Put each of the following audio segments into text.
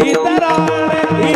इतराणे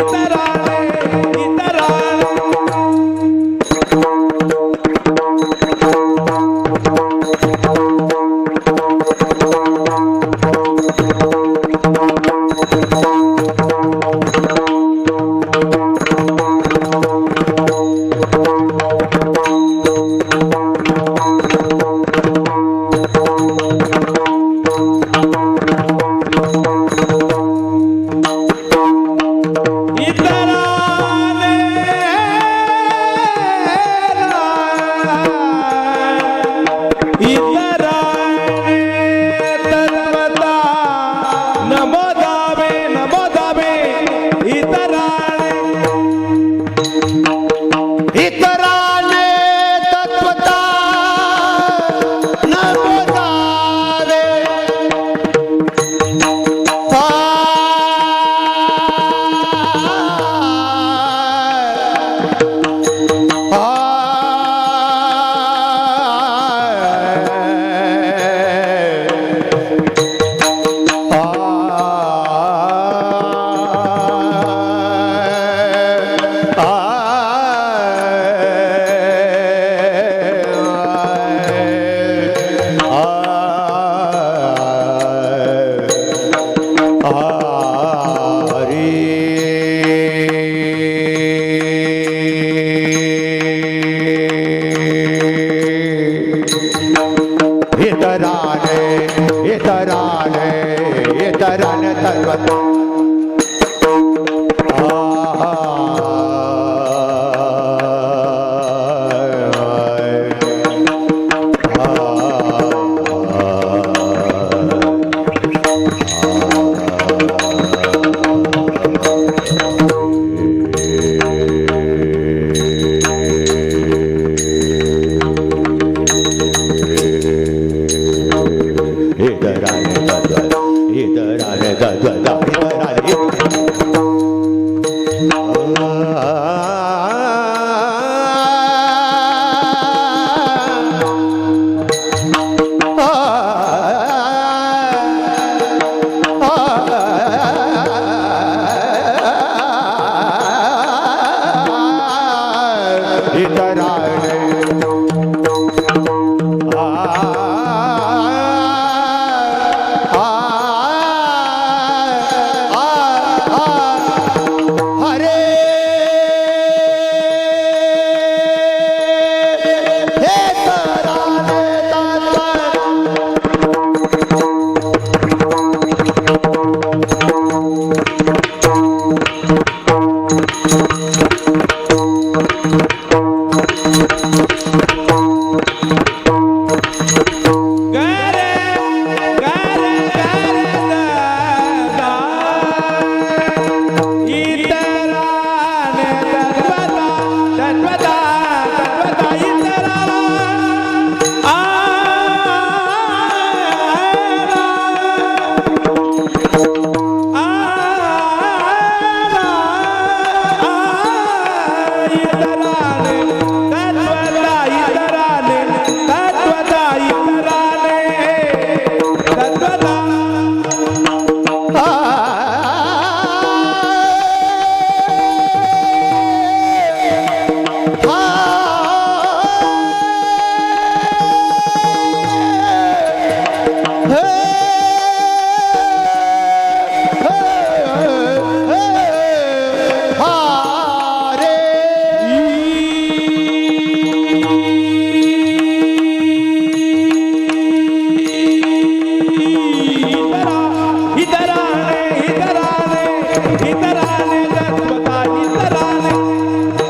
इतराने तत्वता इतराने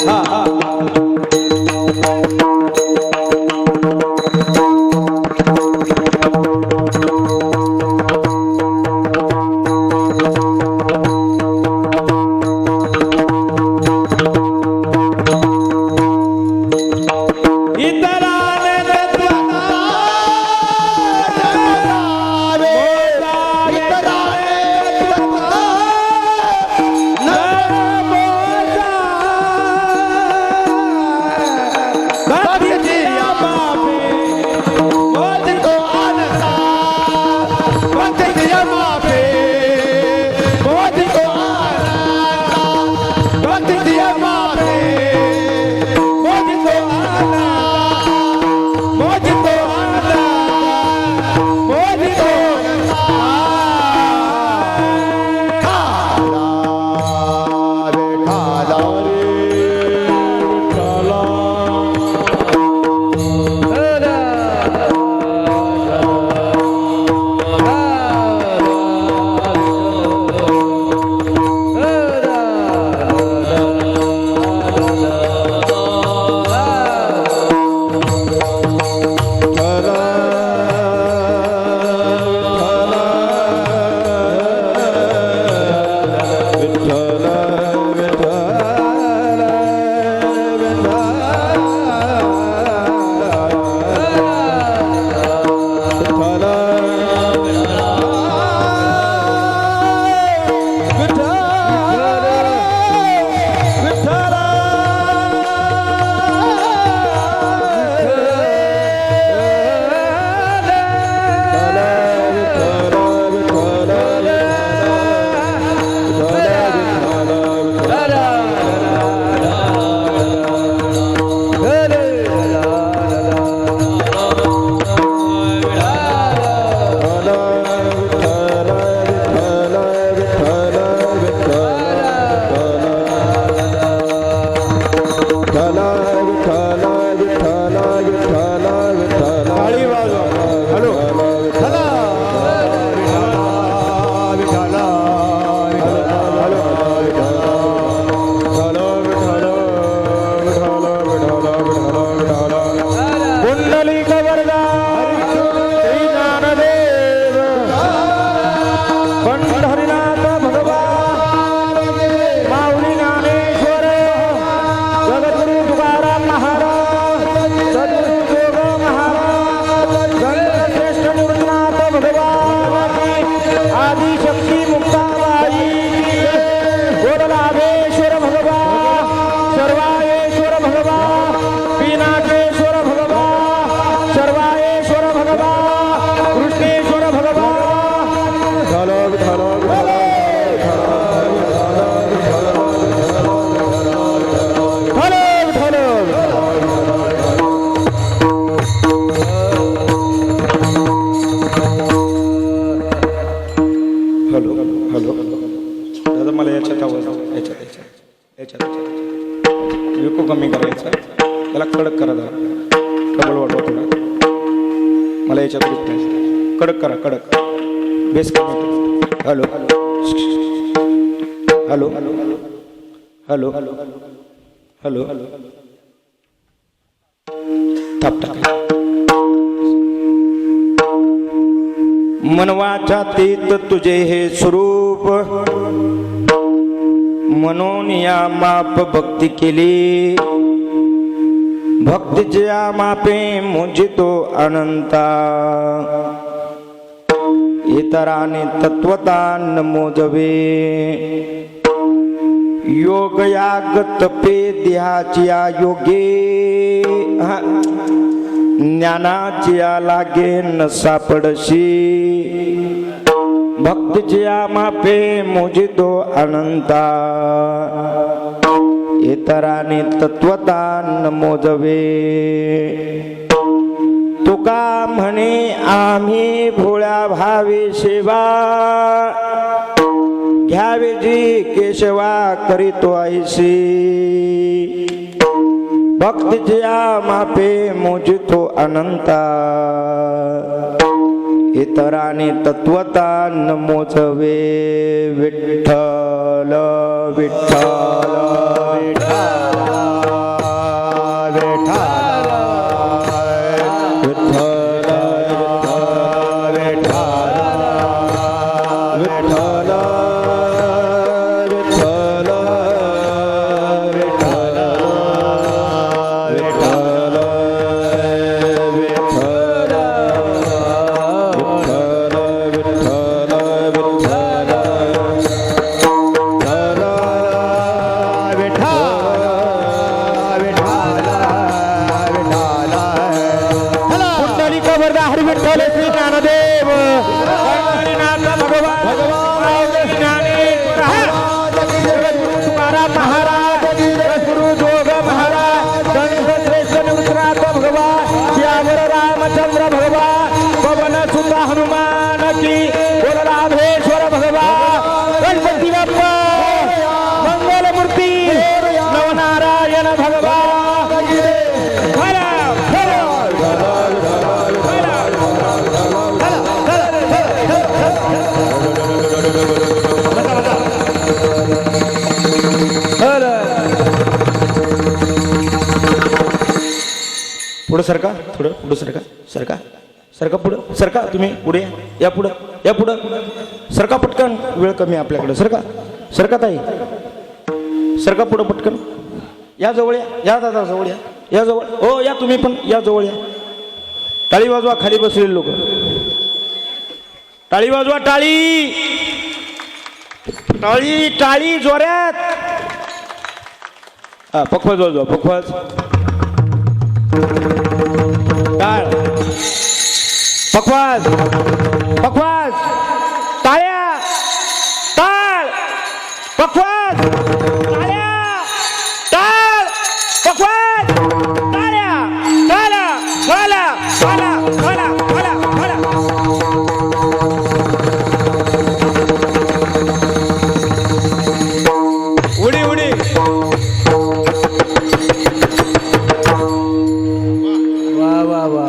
हा हा कडक करा कडक बेस कमी हॅलो हॅलो हॅलो हॅलो थाप टाका मनवाच्या तीत तुझे हे स्वरूप म्हणून या माप भक्ती केली भक्तीच्या मापे मुजितो अनंता इतराने तत्वता न मोजवे योग याग तपे देहाची योगे ज्ञानाची लागे न सापडशी भक्तीच्या मापे मुजितो अनंता इतराने तत्वता न मोजवे तुका म्हणे आम्ही भोळ्या भावे सेवा घ्यावे जी केशवा करीतो ऐशी भक्तीच्या मापे मोजितो अनंता इतराने तत्वता न मोजवे विठ्ठल विठ्ठल पुढं सरका, थोडं पुढं सरका, सरका सरका, पुढं सरका, तुम्ही पुढे या, पुढं या, पुढं सरका पटकन, वेळ कमी आपल्याकडं, सरका सरका ताई, सरका पुढं पटकन, या जवळ या दादा जवळ या जवळ, हो या तुम्ही पण या जवळ या. टाळी वाजवा खाली बसलेले लोक, टाळी वाजवा, टाळी टाळी टाळी जोऱ्यात. हा पखवाज वाजवा, पखवाज, टाळ, पखवाज पखवाज, टाळ्या, टाळ, पखवाज, टाळ्या, टाळ, पखवाज, टाळ्या, टाळ्या, वाला वाला वाला वाला वाला. उडी उडी, वा वा वा.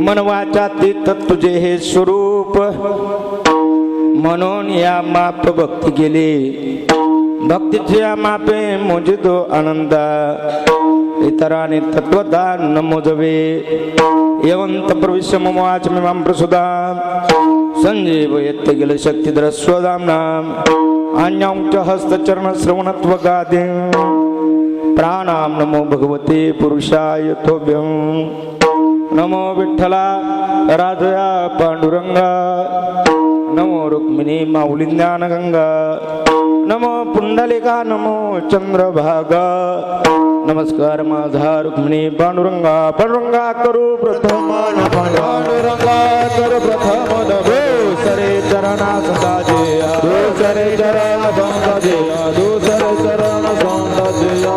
मन वाचा तीत तुझे हे स्वरूप, म्हणून या माप भक्ती केली. भक्तीच्या मापे मोजितो आनंद, इतराने तत्वदान न मोजवे. यवंत प्रविश्य मम वाच मिमां प्रसुदा, संजीव येत गेल शक्तिधर स्वदाम्नाम. अन्यांच हस्तचरण श्रवणत्व गादे, प्राणाम नमो भगवते पुरुषाय तोभ्यं. नमो विठ्ठला राजया पांडुरंगा, नमो रुक्मिणी माऊली ज्ञानगंगा, नमो पुंडलिका नमो चंद्रभागा. नमस्कार माझा रुक्मिणी पांडुरंगा. पांडुरंगा करू प्रथम पांडुरंगा करू प्रथम दुसरे चरणा संताजिया, दुसरे चरण संताजिया, दुसरे चरण संताजिया.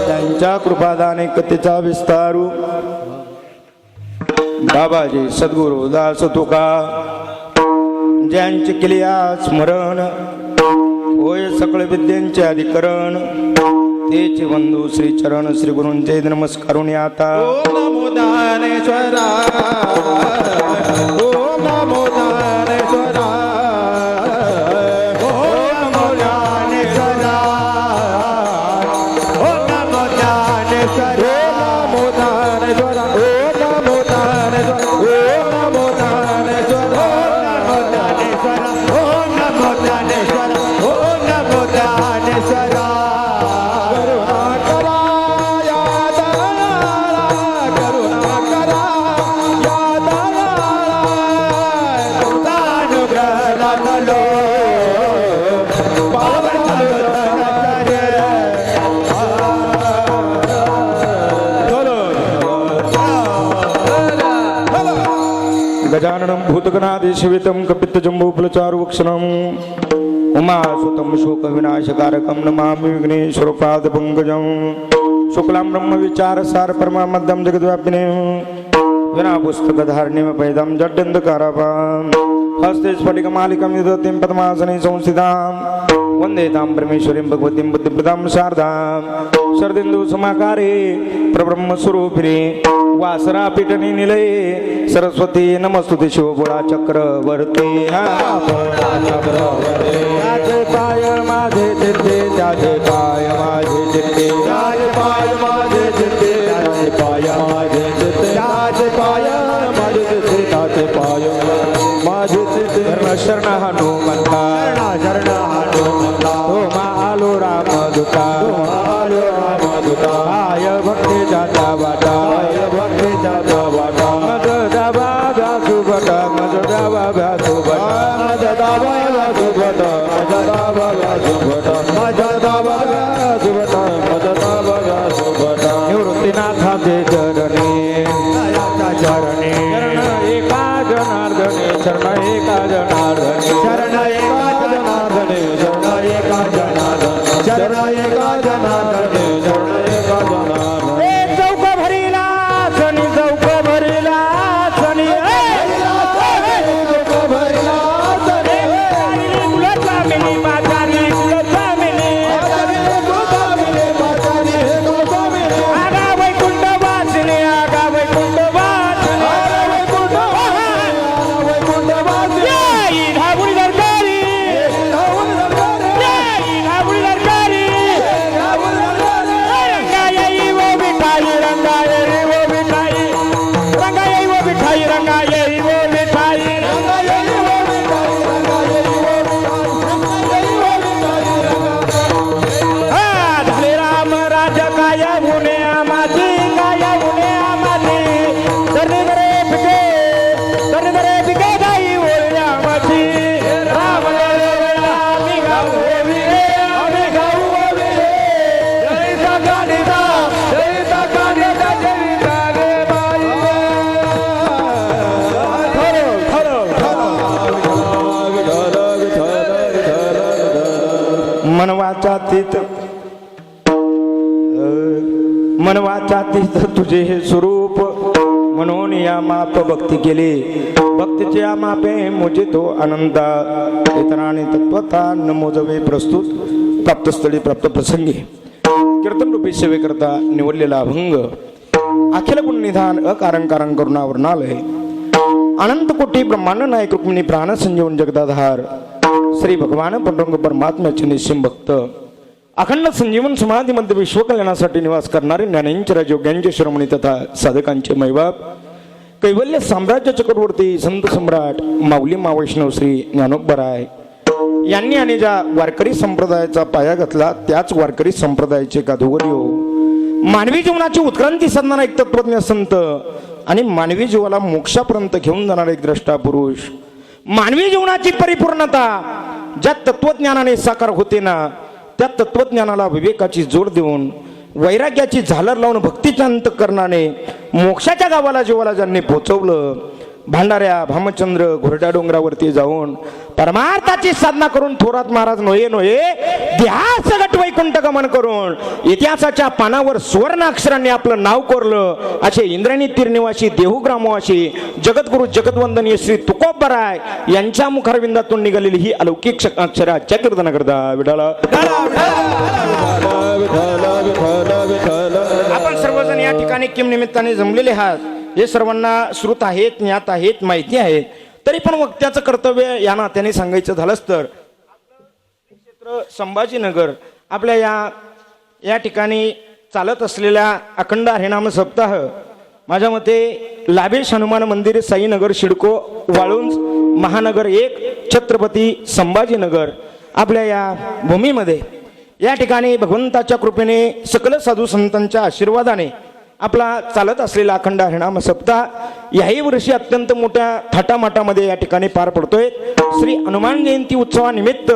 त्यांच्या कृपादाने कथेचा विस्तारू. बाबाजी सद्गुरु दास तुका, ज्यांचे केले स्मरण, होय सकळ विद्यांचे अधिकरण. तेचे बंधू श्री चरण श्री गुरूंचे नमस्कारून आता. ओम नमो ज्ञानेश्वरा, ओम नमो ज्ञानेश्वरा, ओम नमो ज्ञानेश्वरा, ओम नमो ज्ञानेश्वरा, ओम नमो ज्ञानेश्वरा, ओम नमो ज्ञानेश्वरा, ओम नमो ज्ञानेश्वरा, ओम नमो ज्ञानेश्वरा, ओम नमो ज्ञानेश्वरा. गजाननं भूतगणाधीशवितं कपित्तजम्बूफलचारुभक्षणम्, उमासुतं शोकविनाशकारकं नमामि विघ्नेश्वरपादपङ्कजं. शुक्लां ब्रह्मविचारसार परमामद्यं जगद्व्यापिनीं, विनापुस्तकधारिणीमपैदं जड्डन्धकारापां, हस्ते स्फटिकमालिकं विदतीं पद्मासने संस्थितां. वंदे तां परमेश्वरीं भगवतीं बुद्धिप्रदां शारदां शरदिन्दु समाकारे प्रब्रह्म स्वरूपिणे वासरा पीठनी निलये सरस्वती नमस्तुते शिवपुरा चक्रवर्ती त्याचे पाय माझे चित्ते त्याचे पाय माझे चित्ते त्याचे पाय माझे चित्ते त्याचे पाय माझे चित्ते त्याचे पाय माझे चित्ते त्याचे पाय माझे चित्ते शरण हनुमंता शरण हनुमंता तो आलो राम दूता आलो राम दूता आय भक्ती जाता वाटा आय भक्ती जाता वाटा मज दाबा व्यासुभटा मज दाबा व्यासुभटा मज दाबा व्यासुभटा मज दाबा व्यासुभटा मज दाबा व्यासुभटा मज दाबा व्यासुभटा निवृत्तीनाथाचे चरणी चरणी शरण एका जनार्दने शरण एका जनार्दने शरण एका जनार्दने शरण एका जनार्दने शरण एका जनार्दने शरण एका जनार्दने चौक भरीला शनी चौक भरीला शनी चौक भरीला शनी कुलस्वामिनी मातानी कुलस्वामिनी कुलस्वामिनी मातानी कुलस्वामिनी आगा वैकुंठ वासिनी आगा वैकुंठ वासिनी आगा वैकुंठ वैकुंठ वासिनी धाबुडी सरकारी धाबुडी सरकारी धाबुडी सरकारी धाबुडी सरकारी रंगाई वो मिठाई रंगाई वो मिठाई रंगाई वो मिठाई रंगाई वो मिठाई रंगाई वो मिठाई रंगाई वो मिठाई झाले राम राज काय मुने आमाची काय मुने आमाची धरणे धरे पिके गाई ओळल्या आमाची राम आम्ही गाऊ ओविले आम्ही गाऊ ओविले जयता गाडीदा जयता गाडीदा जयता गे बाई मनवाचा तीत मनवाचा तीत तुझे हे स्वरूप म्हणून या माप भक्ती केली भक्तीचे या मापे मुझे तो आनंद इतरांनी तत्वता न मोजवे प्रस्तुत प्राप्तस्थळी प्राप्त प्रसंगी कीर्तन रूपी सेवेकरता निवडलेला अभंग अखिल गुण निधान अकारण कारण करुणावर्णालय अनंत कोटी ब्रह्मांड नायक रुक्मिणी प्राण संजीवन जगदाधार श्री भगवान पांडुरंग परमात्म्याचे निश्चिम भक्त अखंड संजीवन समाधीमध्ये विश्वकल्याणासाठी निवास करणारे ज्ञानेंचर योग्यांचे शिरोमणी तथा साधकांचे मैबाप कैवल्य साम्राज्य चक्रवर्ती संत सम्राट माऊली वैष्णव श्री ज्ञानोबराय यांनी आणि ज्या वारकरी संप्रदायाचा पाया घातला त्याच वारकरी संप्रदायाचे काधोगरी हो मानवी जीवनाची उत्क्रांती साधणारा एक तत्वज्ञ संत आणि मानवी जीवाला मोक्षापर्यंत घेऊन जाणारा एक द्रष्टा पुरुष मानवी जीवनाची परिपूर्णता ज्या तत्वज्ञानाने साकार होते ना त्या तत्वज्ञानाला विवेकाची जोड देऊन वैराग्याची झालर लावून भक्तीच्या अंतःकरणाने मोक्षाच्या गावाला जीवाला ज्यांनी पोचवलं भांडाऱ्या भामचंद्र घोरड्या डोंगरावरती जाऊन परमार्थाची साधना करून थोरात महाराज नोये ध्यास गट वैकुंठ गमन करून इतिहासाच्या पानावर सुवर्ण अक्षरांनी आपलं नाव कोरलं असे इंद्रायणी तीरनिवासी देहुग्रामवासी जगद्गुरु जगद्वंदनीय श्री तुकोबराय यांच्या मुखारविंदातून निघालेली ही अलौकिक अक्षराच्या कीर्तनाकरता विठाला आपण सर्वजण या ठिकाणी किम निमित्ताने जमलेले आहात हे सर्वांना श्रुत आहेत ज्ञात आहेत माहिती आहेत तरी पण वक्त्याचं कर्तव्य या नात्याने सांगायचं झालंच तर क्षेत्र संभाजीनगर आपल्या या ठिकाणी चालत असलेल्या अखंड हरिनाम सप्ताह माझ्या मते लाभेश हनुमान मंदिर साईनगर शिडको वाळुंज महानगर 1 छत्रपती संभाजीनगर आपल्या या भूमीमध्ये या ठिकाणी भगवंताच्या कृपेने सकल साधू संतांच्या आशीर्वादाने आपला चालत असलेला अखंड हरिनाम सप्ताह याही वर्षी अत्यंत मोठ्या थाटामाटामध्ये या ठिकाणी पार पडतोय श्री हनुमान जयंती उत्सवानिमित्त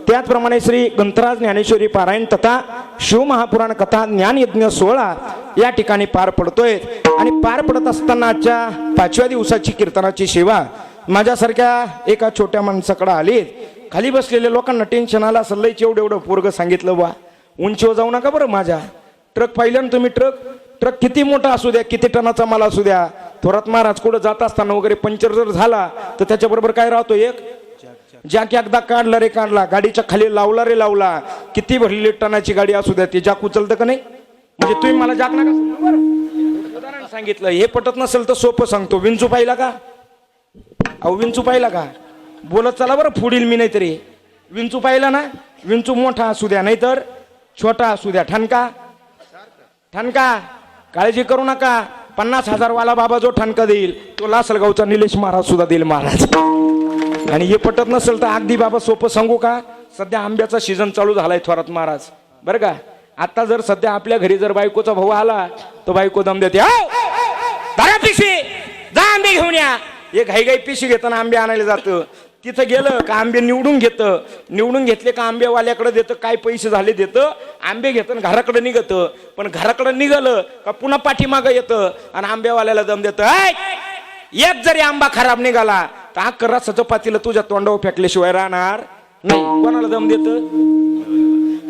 त्याचप्रमाणे श्री ग्रंथराज ज्ञानेश्वरी पारायण तथा शिवमहापुराण कथा ज्ञानयज्ञ सोहळा या ठिकाणी पार पडतोय आणि पार पडत असताना आजच्या 5व्या दिवसाची कीर्तनाची सेवा माझ्यासारख्या एका छोट्या माणसाकडे आली खाली बसलेल्या लोकांना टेन्शन आलं असं लयच एवढं पोरग सांगितलं वा उंचीवर जाऊ नका बरं माझ्या ट्रक पाहिलं ना तुम्ही ट्रक किती मोठा असू द्या किती टनाचा माल असू द्या थोरात महाराज कुठं जात असताना वगैरे पंक्चर जर झाला तर त्याच्याबरोबर काय राहतो एक जॅक एकदा काढला रे काढला, गाडीच्या खाली लावला रे लावला, किती भरलेली टनाची गाडी असू द्या, ते जॅक उचलतं का नाही? म्हणजे तुम्ही मला जॅक नका सांगू बरं. उदाहरण सांगितलं, हे पटत नसेल तर सोपं सांगतो. विंचू पाहिला का? अहो विंचू पाहिला का? बोलत चला बरं, पुढील मी नाही तरी. विंचू पाहिला ना? विंचू मोठा असू द्या नाहीतर छोटा असू द्या, ठणका ठणका, काळजी करू नका. 50,000 वाला बाबा जो ठणका देईल तो लासलगावचा निलेश महाराज सुद्धा देईल महाराज. आणि हे पटत नसेल तर अगदी बाबा सोपं सांगू का? सध्या आंब्याचा सीझन चालू झालाय थोरात महाराज, बरं का? आता जर सध्या आपल्या घरी जर बायकोचा भाऊ आला तर बायको दम देते, धरा पिशवी, जा आंबे घेऊन या. हे घाई घाई पिशवी घेताना आंबे आणायला जातं. तिथं गेलं का आंबे निवडून घेतं, निवडून घेतले का आंबेवाल्याकडे देतं, काय पैसे झाले देतं, आंबे घेतं घराकडे निघतं. पण घराकडे निघालं का पुन्हा पाठीमागं येतं आणि आंबेवाल्याला दम देतं, एक जरी आंबा खराब निघाला तर हा रसाचं पातीला तुझ्या तोंडावर फेकल्याशिवाय राहणार नाही. कोणाला दम देतं?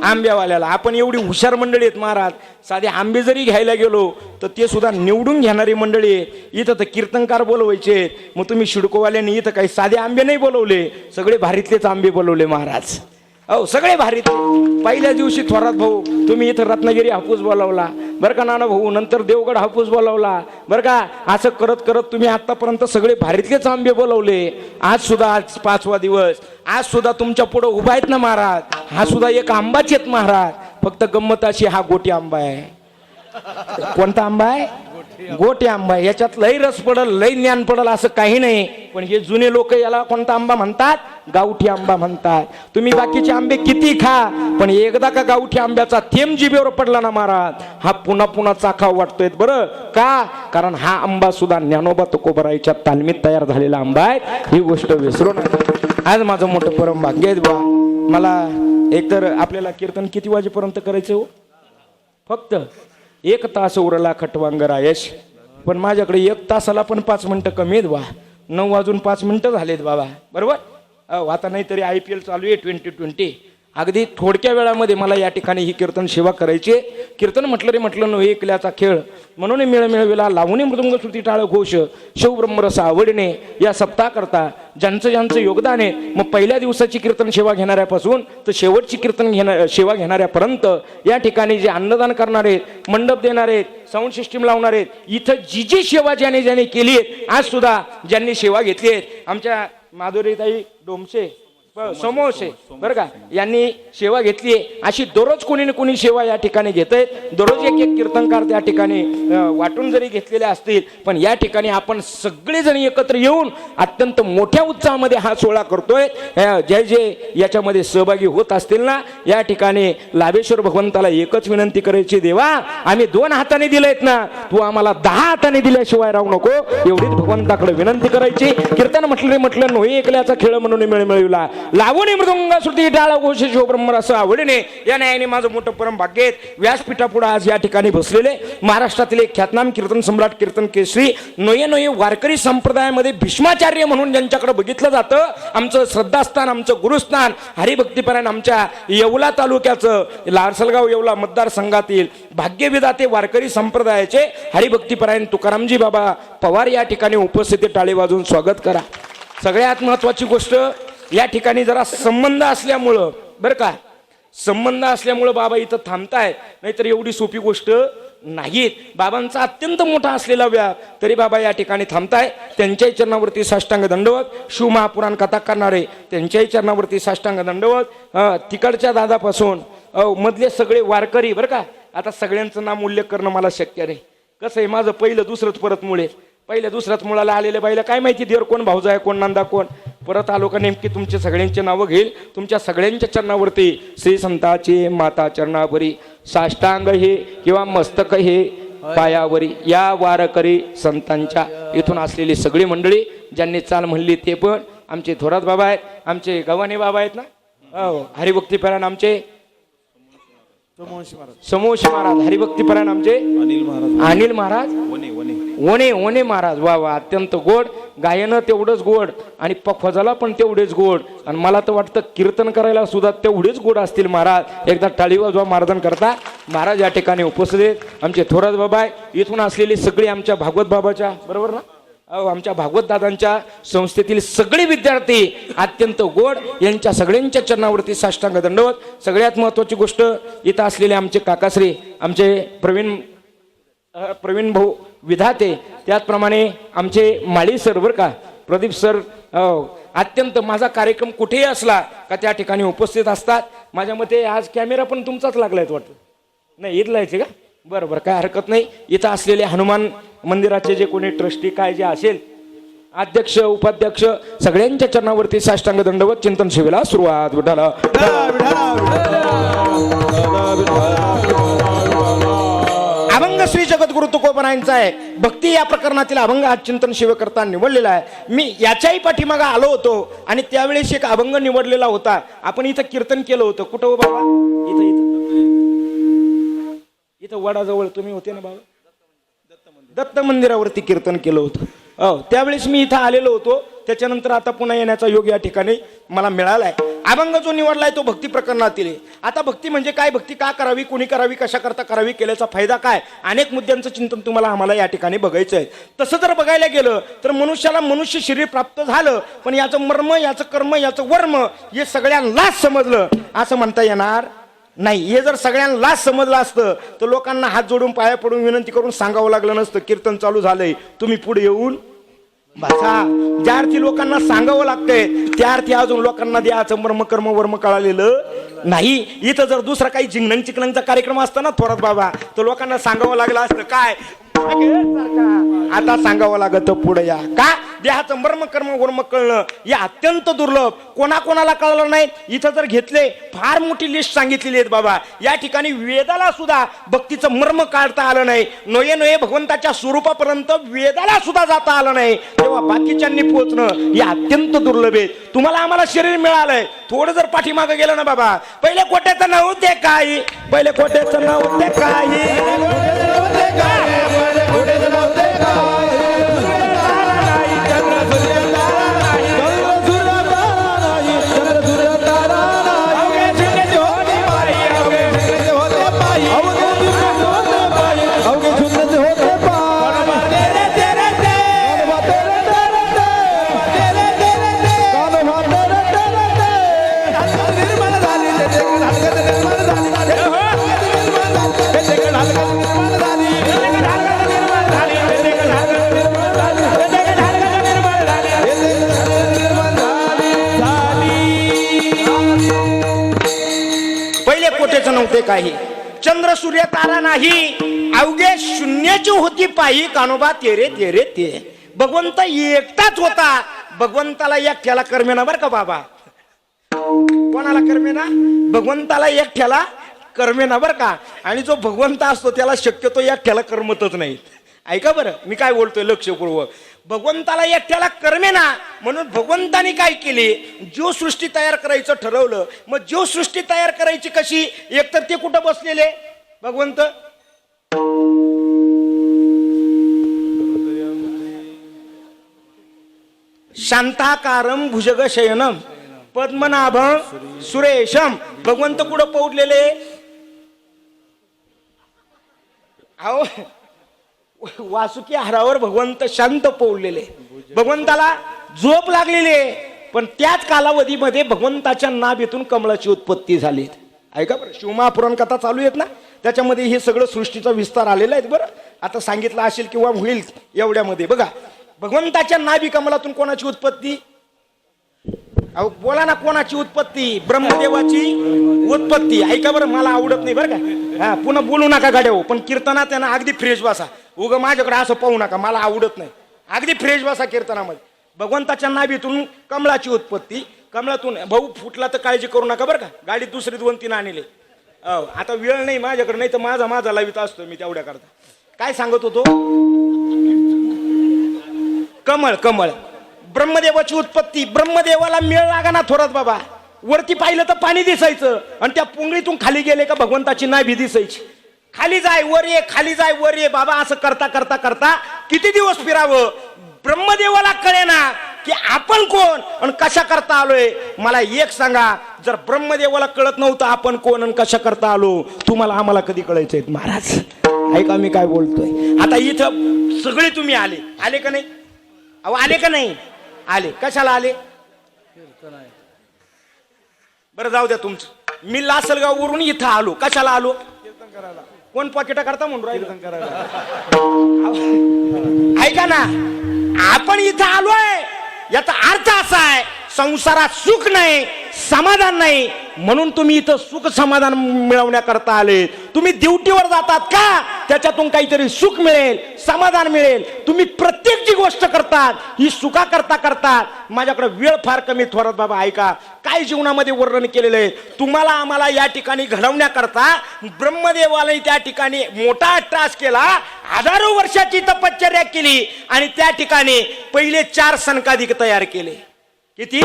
आंब्यावाल्याला. आपण एवढी हुशार मंडळी आहेत महाराज, साधे आंबे जरी घ्यायला गेलो तर ते सुद्धा निवडून घेणारी मंडळी आहे. इथं तर कीर्तनकार बोलवायचे, मग तुम्ही शिडकोवाल्यांनी इथं काही साधे आंबे नाही बोलवले, सगळे भारीतलेच आंबे बोलवले महाराज. अहो सगळे भारीतले. पहिल्या दिवशी थोरात भाऊ तुम्ही इथं रत्नागिरी हापूस बोलावला, बरं का नाना भाऊ, नंतर देवगड हापूस बोलावला, बरं का? असं करत करत तुम्ही आतापर्यंत सगळे भारीतलेच आंबे बोलवले. आज सुद्धा, आज 5वा दिवस, आज सुद्धा तुमच्या पुढे उभा आहेत ना महाराज, हा सुद्धा एक आंबाच आहेत महाराज. फक्त गंमत अशी, हा गोटी आंबा आहे. कोणता आंबा आहे? गोटी आंबा. याच्यात लई रस पडल, लई ज्ञान पडल असं काही नाही. पण हे जुने लोक याला कोणता आंबा म्हणतात? गावठी आंबा म्हणतात. तुम्ही बाकीचे आंबे किती खा, पण एकदा का गावठी आंब्याचा थेंब जिभेवर पडला ना महाराज, हा पुन्हा पुन्हा चाखाव वाटतोय. बरं का? कारण हा आंबा सुद्धा ज्ञानोबा तुकोबराईच्या तालमीत तयार झालेला आंबा आहे. ही गोष्ट विसरू नका. आज माझं मोठं परम भाग्य आहे बा. मला एकतर आपल्याला कीर्तन किती वाजेपर्यंत करायचं हो? फक्त 1 तास उरला खटवांगरायश. पण माझ्याकडे 1 तासाला पण 5 मिनिटं कमी आहेत बा. 9 वाजून 5 मिनिटं झालेत बाबा, बरोबर? आता नाही तरी IPL चालू आहे 2020. अगदी थोडक्या वेळामध्ये मला या ठिकाणी ही कीर्तन सेवा करायची. कीर्तन म्हटलं रे म्हटलं नव्हे ऐकल्याचा खेळ, म्हणून मिळमिळविला लावणी मृदुंग श्रुती टाळ घोष शिवब्रह्मरस आवडणे. या सप्ताह करता ज्यांचं ज्यांचं योगदान आहे, मग पहिल्या दिवसाची कीर्तन सेवा घेणाऱ्यापासून तर शेवटची कीर्तन सेवा घेणाऱ्यापर्यंत या ठिकाणी जे अन्नदान करणारे, मंडप देणारे, साऊंड सिस्टीम लावणारे, इथं जी जी सेवा ज्याने ज्याने केली आहे, आज सुद्धा ज्यांनी सेवा घेतली आहे, आमच्या माधुरीताई डोमसे समोसे, बरं का, यांनी सेवा घेतली आहे. अशी दररोज कोणी ना कोणी सेवा या ठिकाणी घेत आहेत. दररोज एक एक कीर्तनकार त्या ठिकाणी वाटून जरी घेतलेले असतील, पण या ठिकाणी आपण सगळेजण एकत्र येऊन अत्यंत मोठ्या उत्साहामध्ये हा सोहळा करतोय. जे जे याच्यामध्ये सहभागी होत असतील ना, या ठिकाणी लाभेश्वर भगवंताला एकच विनंती करायची, देवा आम्ही 2 हाताने दिलेत ना, तू आम्हाला 10 हाताने दिल्याशिवाय राहू नको, एवढीच भगवंताकडे विनंती करायची. कीर्तन म्हटलं नोही ऐकल्याचा खेळ म्हणून मिळमिळविला लावणी मृदुंग श्रुती टाळ घोष शिवब्रह्मरस आवडणे. या न्यायाने माझं मोठं परम भाग्य आहे. व्यासपीठापुढे आज या ठिकाणी बसलेले महाराष्ट्रातील एक ख्यातनाम कीर्तन सम्राट, कीर्तन केसरी, नोये वारकरी संप्रदायामध्ये भीष्माचार्य म्हणून ज्यांच्याकडे बघितलं जातं, आमचं श्रद्धास्थान, आमचं गुरुस्थान, हरिभक्तीपरायण आमच्या येवला तालुक्याचं लारसलगाव येवला मतदारसंघातील भाग्यविधाते वारकरी संप्रदायाचे हरिभक्तीपरायण तुकारामजी बाबा पवार या ठिकाणी उपस्थित, टाळी वाजवून स्वागत करा. सगळ्यात महत्वाची गोष्ट, या ठिकाणी जरा संबंध असल्यामुळं, बरं का, संबंध असल्यामुळं बाबा इथं थांबतायत, नाहीतर एवढी सोपी गोष्ट नाहीत. बाबांचा अत्यंत मोठा असलेला व्याप तरी बाबा या ठिकाणी थांबताय. त्यांच्याही चरणावरती साष्टांग दंडवत. शिवमहापुराण कथा करणारे त्यांच्याही चरणावरती साष्टांग दंडवत. तिकडच्या दादापासून मधले सगळे वारकरी, बरं का, आता सगळ्यांचं नाम उल्लेख करणं मला शक्य नाही. कसं आहे, माझं पहिलं दुसरंच परत मुळे, पहिल्या दुसऱ्याच मुळाला आलेल्या बाईला काय माहिती देर कोण, भाऊजा आहे कोण, नांदा कोण. परत आलो का नेमकी तुमचे सगळ्यांचे नावं घेईल. तुमच्या सगळ्यांच्या चरणावरती श्री संताचे माता चरणावरी साष्टांग हे किंवा मस्तक हे पायावरी, या वारकरी संतांच्या इथून असलेली सगळी मंडळी ज्यांनी चाल म्हणली ते पण आमचे थोरात बाबा आहेत, आमचे गव्हाणे बाबा आहेत ना, हरिभक्तीपरायण आमचे समोश महाराज, हरिभक्तीपरायण आमचे अनिल महाराज, ओने महाराज. वा वा, अत्यंत गोड गायन, तेवढंच गोड, आणि पखवाजाला पण तेवढेच गोड, आणि मला तर वाटतं कीर्तन करायला सुद्धा तेवढेच गोड असतील महाराज. एकदा टाळी वाजवा मार्दन करता. महाराज या ठिकाणी उपस्थित आमचे थोरात बाबा आहे. इथून असलेली सगळी आमच्या भागवत बाबाच्या, बरोबर ना, आमच्या भागवत दादांच्या संस्थेतील सगळे विद्यार्थी अत्यंत गोड, यांच्या सगळ्यांच्या चरणावरती साष्टांग दंडवत. सगळ्यात महत्त्वाची गोष्ट, इथं असलेले आमचे काकाश्री, आमचे प्रवीण भाऊ विधाते, त्याचप्रमाणे आमचे माळी सर बरं का, प्रदीप सर, अत्यंत माझा कार्यक्रम कुठेही असला का त्या ठिकाणी उपस्थित असतात. माझ्या मते आज कॅमेरा पण तुमचाच लागलाय वाटतं, नाही इथला यायचे का? बरं बरं, काय हरकत नाही. इथं असलेले हनुमान मंदिराचे जे कोणी ट्रस्टी काय जे असेल, अध्यक्ष उपाध्यक्ष, सगळ्यांच्या चरणावरती साष्टांग दंडवत. चिंतन सेवेला सुरुवात. विठाला अभंग श्री जगद्गुरु तुकोबरायांचा आहे. भक्ती या प्रकरणातील अभंग हा चिंतन सेवेकरता निवडलेला आहे. मी याच्याही पाठीमागे आलो होतो आणि त्यावेळेस एक अभंग निवडलेला होता. आपण इथं कीर्तन केलं होतं. कुठं हो बाबा? इथं इथं इथं वडाजवळ तुम्ही होते ना बाबा, दत्त मंदिरावरती कीर्तन केलं होतं. त्यावेळेस मी इथं आलेलो होतो. त्याच्यानंतर आता पुन्हा येण्याचा योग या ठिकाणी मला मिळालाय. अभंग जो निवडलाय तो भक्ती प्रकरणातील आहे. आता भक्ती म्हणजे काय, भक्ती का करावी, कोणी करावी, कशा करता करावी, केल्याचा फायदा काय, अनेक मुद्द्यांचं चिंतन तुम्हाला आम्हाला या ठिकाणी बघायचं आहे. तसं जर बघायला गेलं तर मनुष्याला मनुष्य शरीर प्राप्त झालं, पण याचं मर्म, याचं कर्म, याचं वर्म हे सगळ्यांनाच समजलं असं म्हणता येणार नाही. हे जर सगळ्यांनाच समजलं असतं तर लोकांना हात जोडून पाया पडून विनंती करून सांगावं लागलं नसतं, कीर्तन चालू झालंय, तुम्ही पुढे येऊन बसा. ज्या अर्थी लोकांना सांगावं लागतंय त्या अर्थी अजून लोकांना द्याचं मर्म कर्म वर्म कळालेलं नाही. इथं जर दुसरा काही जिंगणं चिकणचा कार्यक्रम असता ना थोरात बाबा, तर लोकांना सांगावं लागलं असतं काय, आता सांगावं लागत पुढे या. का? देहाचं मर्म कर्म वर्म कळणं हे अत्यंत दुर्लभ, कोणाकोणाला कळलं नाही. इथं जर घेतले, फार मोठी लिस्ट सांगितलेली आहेत बाबा. या ठिकाणी वेदाला सुद्धा भक्तीचं मर्म काढता आलं नाही. नोये नोये भगवंताच्या स्वरूपापर्यंत वेदाला सुद्धा जाता आलं नाही, तेव्हा बाकीच्यांनी पोहोचणं हे अत्यंत दुर्लभ आहे. तुम्हाला आम्हाला शरीर मिळालंय, थोडं जर पाठीमागं गेलं ना बाबा, पहिले कोट्याचं नव्हते काही, पहिले कोट्याचं नव्हते काही, नव्हते काही. चंद्र सूर्य तारा नाही, अवघे शून्याची होती पायी, कानोबा तेरे तेरे ते. भगवंत एकटाच होता. भगवंताला एकट्याला कर्मेना बरं का बाबा. कोणाला कर्मेना? भगवंताला एकट्याला कर्मेना बरं का. आणि जो भगवंत असतो त्याला शक्यतो एकट्याला कर्मतच नाही. ऐका बरं मी काय बोलतोय लक्षपूर्वक. भगवंताला एकट्याला कर्मेना, म्हणून भगवंताने काय केले, जो सृष्टी तयार करायचं ठरवलं. मग जो सृष्टी तयार करायची कशी, एकतर ते कुठं बसलेले भगवंत, शांताकारम भुजग शयनम पद्मनाभम सुरेशम. भगवंत कुठं पौडलेले? अहो वासुकी हारावर भगवंत शांत पौडलेले. भगवंताला झोप लागलेली आहे, पण त्याच कालावधीमध्ये भगवंताच्या नाभीतून कमळाची उत्पत्ती झाली. ऐका बरं, शिवमहापुराण कथा चालू आहेत ना, त्याच्यामध्ये हे सगळं सृष्टीचा विस्तार आलेला आहे. बरं आता सांगितलं असेल किंवा होईल एवढ्यामध्ये. बघा, भगवंताच्या नाभी कमलातून कोणाची उत्पत्ती? अहो बोला ना, कोणाची उत्पत्ती? ब्रह्मदेवाची उत्पत्ती. ऐका बरं, मला आवडत नाही बरं का, हा पुन्हा बोलू नका गाड्या, पण कीर्तनात त्यांना अगदी फ्रेश बसा. उग माझ्याकडे असं पाहू नका, मला आवडत नाही. अगदी फ्रेश बसा कीर्तनामध्ये. भगवंताच्या नाभीतून कमळाची उत्पत्ती. कमळातून भाऊ फुटला तर काळजी करू नका बरं का, गाडीत दुसरी 2-3 आणले. आता वेळ नाही माझ्याकडे, नाही तर माझा लावित असतो मी तेवढ्या करता. काय सांगत होतो? कमळ. कमळ ब्रह्मदेवाची उत्पत्ती. ब्रह्मदेवाला मेळ लागा ना थोरात बाबा. वरती पाहिलं तर पाणी दिसायचं, आणि त्या पुंगळीतून खाली गेले का भगवंताची नाभी दिसायची. खाली जाय वर ये, खाली जाय वर ये बाबा. असं करता करता करता किती दिवस फिरावं, ब्रह्मदेवाला कळेना की आपण कोण आणि कशा करता आलोय. मला एक सांगा, जर ब्रह्मदेवाला कळत नव्हतं आपण कोण आणि कशा करता आलो, तुम्हाला आम्हाला कधी कळायचंय महाराज? ऐका मी काय बोलतोय. आता इथं सगळे तुम्ही आले का नाही? अहो आले का नाही आले कशाला आले बरं जाऊ द्या तुमचं मी लासलगाव वरून इथं आलो कशाला आलो कोण पॉकेट करता म्हणून राहिलं ऐका ना आपण इथं आलोय याचा अर्थ असा आहे संसारात सुख नाही समाधान नाही म्हणून तुम्ही इथं सुख समाधान मिळवण्याकरता आले तुम्ही ड्युटीवर जातात का त्याच्यातून काहीतरी सुख मिळेल समाधान मिळेल तुम्ही प्रत्येक जी गोष्ट करतात ही सुखा करतात माझ्याकडे वेळ फार कमी थोरात बाबा ऐका काय जीवनामध्ये वर्णन केलेलं आहे तुम्हाला आम्हाला या ठिकाणी घडवण्याकरता ब्रह्मदेवाला त्या ठिकाणी मोठा त्रास केला हजारो वर्षाची तपश्चर्या केली आणि त्या ठिकाणी पहिले 4 सनकाधिक तयार केले किती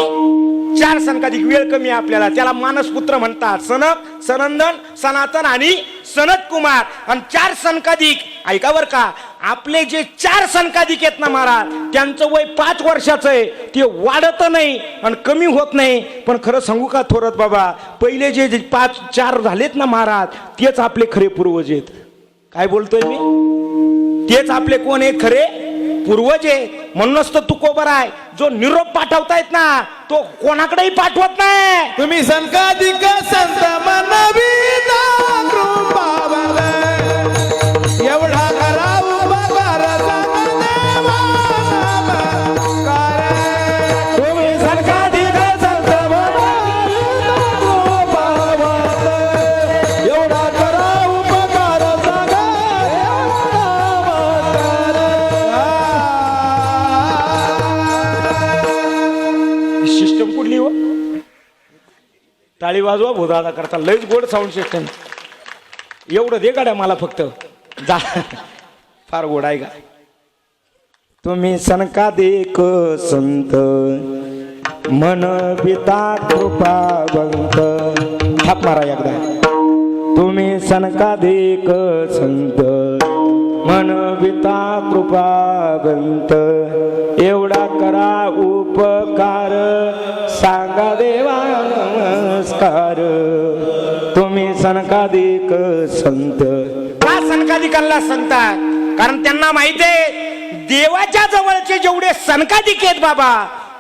4 सनकाधिक वेळ कमी आपल्याला त्याला मानसपुत्र म्हणतात सनक सनंदन सनातन आणि सनत कुमार आणि 4 सनकाधिक ऐका बर का आपले जे 4 सनकाधिक आहेत ना महाराज त्यांचं वय 5 वर्षाचं आहे ते वाढत नाही आणि कमी होत नाही पण खरं सांगू का थोरत बाबा पहिले जे 4 झालेत ना महाराज तेच आपले खरे पूर्वज आहेत काय बोलतोय मी तेच आपले कोण आहेत खरे पूर्वज आहे म्हणूनच तर तुकोबर आहे जो निरोप पाठवतायत ना तो कोणाकडेही पाठवत नाही तुम्ही संकाधिक संत मनविता कृपा एवढा करा उपकार तुम्ही संकाधिक संत एवढा करा उपकार सिस्टम कुठली हो टाळी वाजवा भोदादा करता लयच गोड साऊंड सिस्टम एवढं दे गाड्या मला फक्त जा फार गोड आहे का तुम्ही सनकाधिक संत मन पिता कृपावंत थाप मारा एकदा तुम्ही सनकाधिक संत मन पिता कृपावंत एवढा करा उपकार सांगा देवा नमस्कार तुम्ही सनकाधिक संत का सनकाधिकांना सांगतात कारण त्यांना माहिती आहे देवाच्या जवळचे जेवढे सनकाधिक आहेत बाबा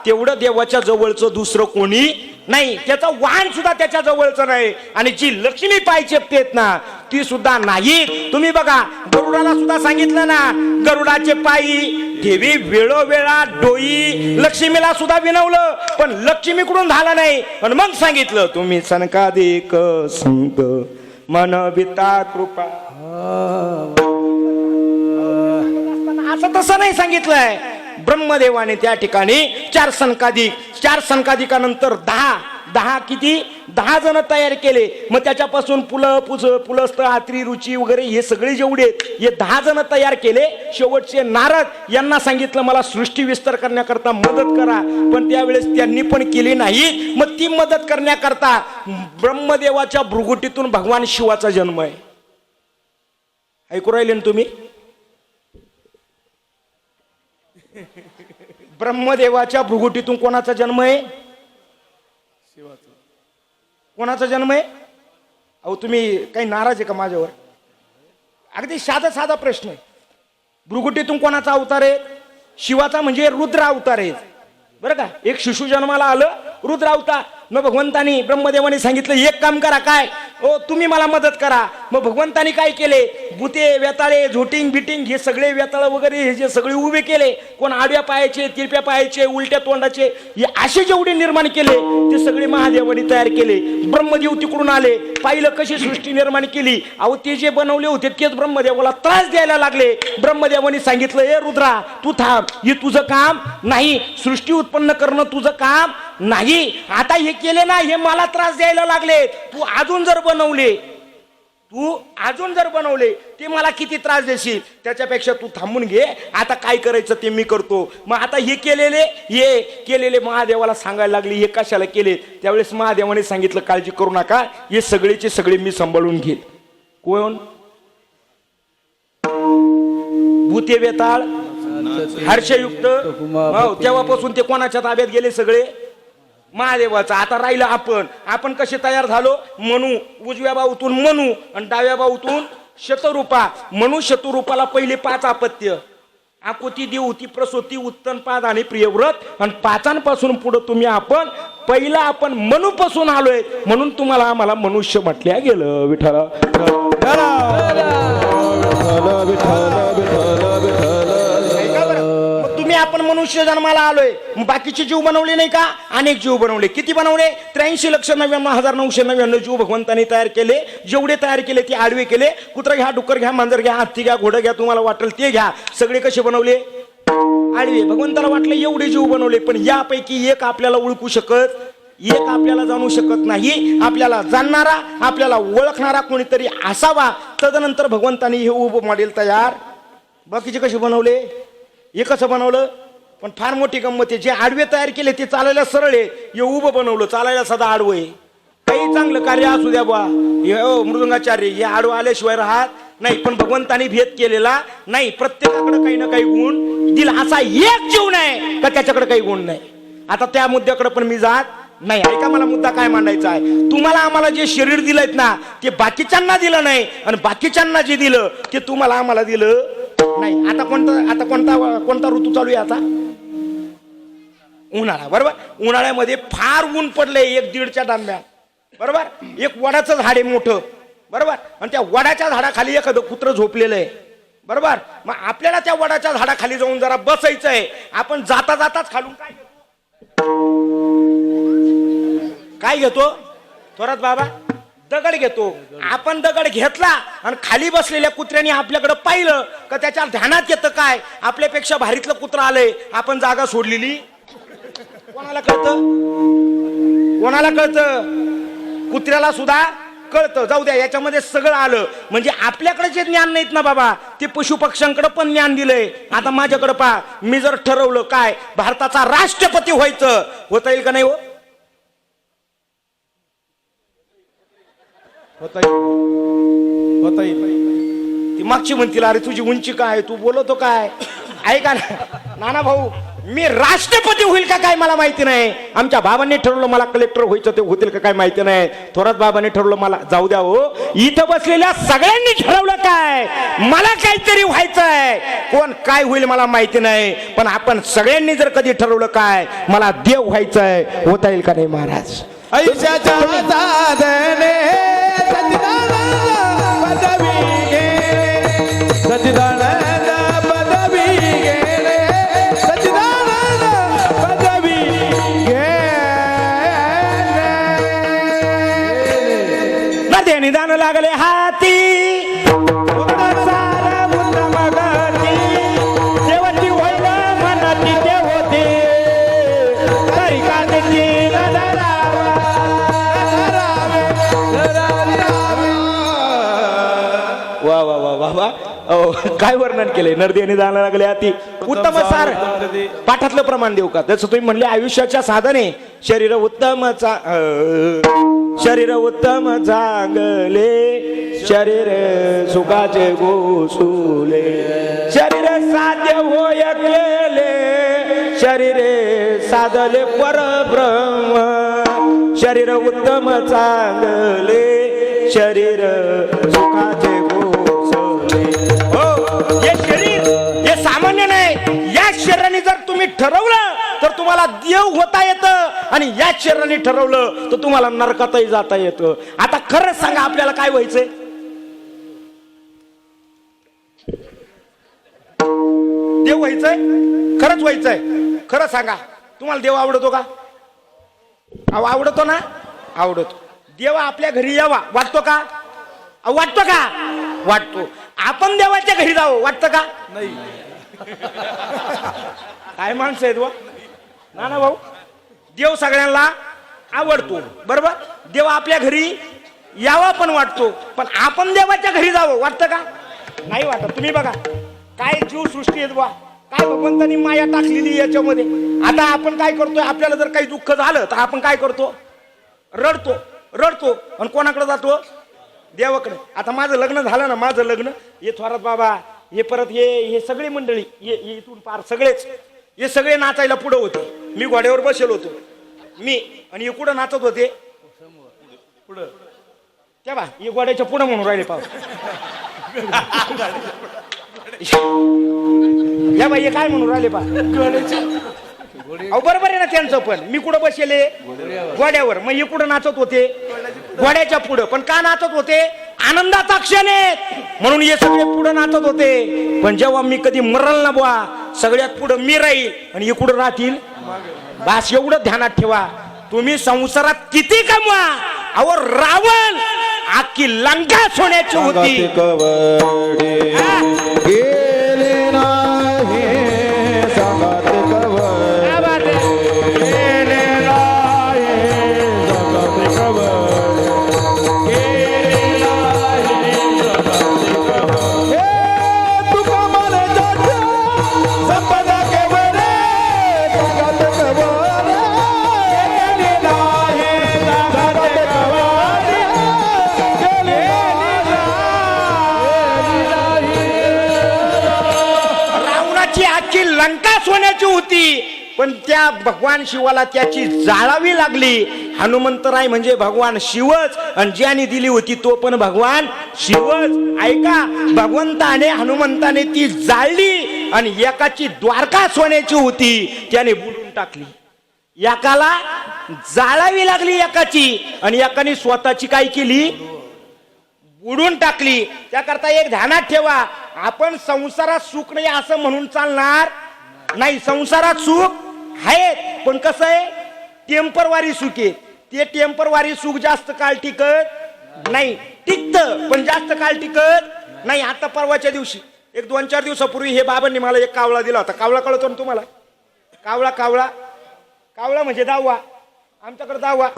तेवढं देवाच्या जवळचं दुसरं कोणी नाही त्याचं वाहन सुद्धा त्याच्या जवळचं नाही आणि जी लक्ष्मी पाय चेपतेत ना ती सुद्धा नाही तुम्ही बघा गरुडाला सुद्धा सांगितलं ना गरुडाचे पायी देवी वेळोवेळा डोई लक्ष्मीला सुद्धा विनवलं पण लक्ष्मीकडून झालं नाही पण मग सांगितलं तुम्ही सनकाधिक संत मन बिता कृपा असं तसं नाही सांगितलंय ब्रह्मदेवाने त्या ठिकाणी 4 सनकाधिकानंतर 10 किती 10 जण तयार केले मग त्याच्यापासून पुलस्त आत्री रुची वगैरे हे सगळे जेवढे हे 10 जण तयार केले शेवटचे नारद यांना सांगितलं मला सृष्टी विस्तार करण्याकरता मदत करा पण त्यावेळेस त्यांनी पण केली नाही मग ती मदत करण्याकरता ब्रह्मदेवाच्या भृगुटीतून भगवान शिवाचा जन्म आहे ऐकू राहिले ना तुम्ही ब्रह्मदेवाच्या भृगुटीतून कोणाचा जन्म आहे शिवाचा कोणाचा जन्म आहे अहो तुम्ही काही नाराज आहे का माझ्यावर अगदी साधा प्रश्न आहे भृगुटीतून कोणाचा अवतार आहे शिवाचा म्हणजे रुद्र अवतार आहे बरं का एक शिशु जन्माला आलं रुद्र अवतार मग भगवंतानी ब्रह्मदेवाने सांगितलं एक काम करा काय ओ तुम्ही मला मदत करा मग भगवंतानी काय केले भूते वेताळे झोटिंग बिटिंग हे सगळे वेताळ वगैरे हे जे सगळे उभे केले कोण आडव्या पायाचे तिरप्या पायाचे उलट्या तोंडाचे हे असे जेवढे निर्माण केले ते सगळे महादेवाने तयार केले ब्रह्मदेव तिकडून आले पाहिलं कशी सृष्टी निर्माण केली अहो ते जे बनवले होते तेच ब्रह्मदेवाला त्रास द्यायला लागले ब्रह्मदेवाने सांगितलं ए रुद्रा तू थांब हे तुझं काम नाही सृष्टी उत्पन्न करणं तुझं काम नाही आता हे केले ना हे मला त्रास द्यायला लागले तू अजून जर बनवले ते मला किती त्रास देशील त्याच्यापेक्षा तू थांबून घे आता काय करायचं ते मी करतो मग आता हे केलेले महादेवाला सांगायला लागले हे कशाला केले त्यावेळेस महादेवाने सांगितलं काळजी करू नका हे सगळेचे सगळे मी सांभाळून घेईल कोण भूते वेताळ हर्षयुक्त तेव्हापासून ते कोणाच्या ताब्यात गेले सगळे महादेवाचा आता राहिलं आपण कसे तयार झालो मनू उजव्या बाऊतून मनू आणि डाव्या बाऊतून शतरूपा मनू शतरूपाला पहिले 5 अपत्य आकुती देवती प्रसूती उत्तनपाद आणि प्रियव्रत आणि पाचांपासून पुढे तुम्ही आपण पहिला आपण मनूपासून आलोय म्हणून तुम्हाला आम्हाला मनुष्य म्हटल्या गेलं. विठ्ठल मग तुम्ही आपण मनुष्य जन्माला आलोय मग बाकीचे जीव बनवले नाही का? अनेक जीव बनवले. किती बनवले? 83,99,999 जीव भगवंतांनी तयार केले. जेवढे तयार केले ते आडवे केले. कुत्रा घ्या, डुक्कर घ्या, मांजर घ्या, हत्ती घ्या, घोडं घ्या, तुम्हाला वाटेल ते घ्या. सगळे कसे बनवले? आडवे. भगवंताला वाटलं एवढे जीव बनवले पण यापैकी एक आपल्याला ओळखू शकत, एक आपल्याला जाणू शकत नाही. आपल्याला जाणणारा, आपल्याला ओळखणारा कोणीतरी असावा. तदनंतर भगवंतानी हे उभं मॉडेल तयार. बाकीचे कसे बनवले? हे कसं बनवलं? पण फार मोठी गंमत आहे. जे आडवे तयार केले ते चालायला सरळ आहे, हे उभं बनवलं चालायला सदा आडवं आहे. काही चांगलं कार्य असू द्या बा, हे मृदंगाचार्य हे आडवं आल्याशिवाय राहत नाही. पण भगवंतानी भेद केलेला नाही. प्रत्येकाकडे काही ना काही गुण दिला. असा एक जीव नाही का त्याच्याकडे काही गुण नाही. आता त्या मुद्द्याकडे पण मी जात नाही. ऐका, मला मुद्दा काय मांडायचा आहे. तुम्हाला आम्हाला जे शरीर दिलंय ना ते बाकीच्यांना दिलं नाही आणि बाकीच्यांना जे दिलं ते तुम्हाला आम्हाला दिलं नाही. आता कोणता ऋतू चालू आहे? आता उन्हाळा. बरोबर. उन्हाळ्यामध्ये फार ऊन पडलंय 1-1.5च्या डांब्या. बरोबर. एक वडाचं झाड आहे मोठं. बरोबर. आणि त्या वडाच्या झाडाखाली एखादं कुत्रं झोपलेलं आहे. बरोबर. मग आपल्याला त्या वडाच्या झाडाखाली जाऊन जरा बसायचं आहे. आपण जाता जाताच खालून काय घेतो थोरात बाबा? दगड घेतो. आपण दगड घेतला आणि खाली बसलेल्या कुत्र्याने आपल्याकडे पाहिलं का त्याच्या ध्यानात येतं काय आपल्यापेक्षा भारीतलं कुत्रं आलंय, आपण जागा सोडलेली. कोणाला कळतं? कोणाला कळतं? कुत्र्याला सुद्धा कळतं. जाऊ द्या, याच्यामध्ये सगळं आलं. म्हणजे आपल्याकडे जे ज्ञान नाहीत ना बाबा ते पशु पक्ष्यांकडे पण ज्ञान दिलंय. आता माझ्याकडे पहा, मी जर ठरवलं काय भारताचा राष्ट्रपती व्हायचं, होता येईल का नाही? होता येईल. ती मागची म्हणतील अरे तुझी उंची काय, तू बोलतो काय? ऐका ना नाना भाऊ, मी राष्ट्रपती होईल का काय मला माहिती नाही. आमच्या बाबांनी ठरवलं मला कलेक्टर व्हायचं, ते होतील का काय माहिती नाही. थोरात बाबांनी ठरवलं मला. जाऊ द्या हो, इथं बसलेल्या सगळ्यांनी ठरवलं काय मला काहीतरी व्हायचंय. कोण काय होईल मला माहिती नाही, पण आपण सगळ्यांनी जर कधी ठरवलं काय मला देव व्हायचंय, होता येईल का नाही महाराज? आयुष्याच्या साधने सच्चिदानंद पदवी गेले, सच्चिदानंद पदवी गेले. नदे निदान लागले हाती देवाची होईल मनाची ते होते तरी का वा वा वा वा वा. काय वर्णन केलंय. नरदेने जाणं लागले हाती. उत्तम सार पाठातलं प्रमाण देऊ का? जसं तुम्ही म्हणले आयुष्याच्या साधने शरीर उत्तम चांगले, शरीर सुखाचे गोसुले, शरीर साध्य होय केले, शरीर साधले परब्रह्म, शरीर उत्तम चांगले, शरीर सुखाचे गोसुले. हो, हे शरीर हे सामान्य नाही. या शरीराने जर तुम्ही ठरवलं तर तुम्हाला देव होता येतं आणि या शरीराने ठरवलं तर तुम्हाला नरकातही जाता येतं. आता खरंच सांगा आपल्याला काय व्हायचंय? देव व्हायचंय? खरंच व्हायचंय? खरं सांगा, तुम्हाला देव आवडतो का? आवडतो ना? आवडतो. देव आपल्या घरी यावा वाटतो का? वाटतो का? वाटतो. आपण देवाच्या घरी जावं वाटतं का? नाही. काय माणसं आहेत वा ना भाऊ. देव सगळ्यांना आवडतो. बरोबर. देव आपल्या घरी यावा पण वाटतो, पण आपण देवाच्या घरी जावं वाटतं का? नाही वाटत. तुम्ही बघा काय जीव सृष्टी आहेत बा, काय भगवंतानी माया टाकलेली याच्यामध्ये. आता आपण काय करतोय, आपल्याला जर काही दुःख झालं तर आपण काय करतो? रडतो. आणि कोणाकडे जातो? देवाकडे. आता माझं लग्न झालं ना, माझं लग्न, हे थोरात बाबा, हे परत हे सगळी मंडळी, हे इथून पार सगळेच, हे सगळे नाचायला पुढे होते. मी घोड्यावर बसेल होतो मी, आणि हे कुठं नाचत होते? पुढं. त्या बा हे घोड्याच्या पुढं म्हणून राहिले पाव. या बाई हे काय म्हणून राहिले पा अहो बरोबर आहे ना त्यांचं पण मी कुठं बसेले घोड्यावर मग हे कुठं नाचत होते घोड्याच्या पुढं पण का नाचत होते आनंदाचा क्षण आहे म्हणून हे सगळे पुढं नाचत होते पण जेव्हा मी कधी मरल ना बुवा सगळ्यात पुढं मी राहील आणि हे कुठं राहतील बास एवढं ध्यानात ठेवा तुम्ही संसारात किती कमवा अहो रावण आखी लंका सोन्याची होती कवडे गेले नाही सांगत कवडे क्या बात है? गेले नाही सांगत कवडे गेले नाही सांगत कवडे हे तुका मन जाते संपदा केवडे सांगत कवडे गेले नाही सांगत कवडे गेले रावणाची आखी लंका सोन्याची होती पण त्या भगवान शिवाला त्याची जाळावी लागली हनुमंतराय म्हणजे भगवान शिवच आणि ज्याने दिली होती तो पण भगवान शिवच ऐका भगवंताने हनुमंताने ती जाळली आणि एकाची द्वारका सोन्याची होती त्याने बुडून टाकली एकाला जाळावी लागली एकाची आणि एकाने स्वतःची काय केली बुडून टाकली त्याकरता एक ध्यानात ठेवा आपण संसारात सुख नाही असं म्हणून चालणार नाही संसारात सुख आहेत पण कसं आहे टेम्परवारी सुख आहे ते टेम्परवारी सुख जास्त काळ टिकत नाही टिकत पण जास्त काळ टिकत नाही आता परवाच्या दिवशी एक 2-4 दिवसापूर्वी हे बाबांनी मला एक कावळा दिला होता कावळा कळतो ना तुम्हाला कावळा कावळा कावळा म्हणजे दावा आमच्याकडे दावा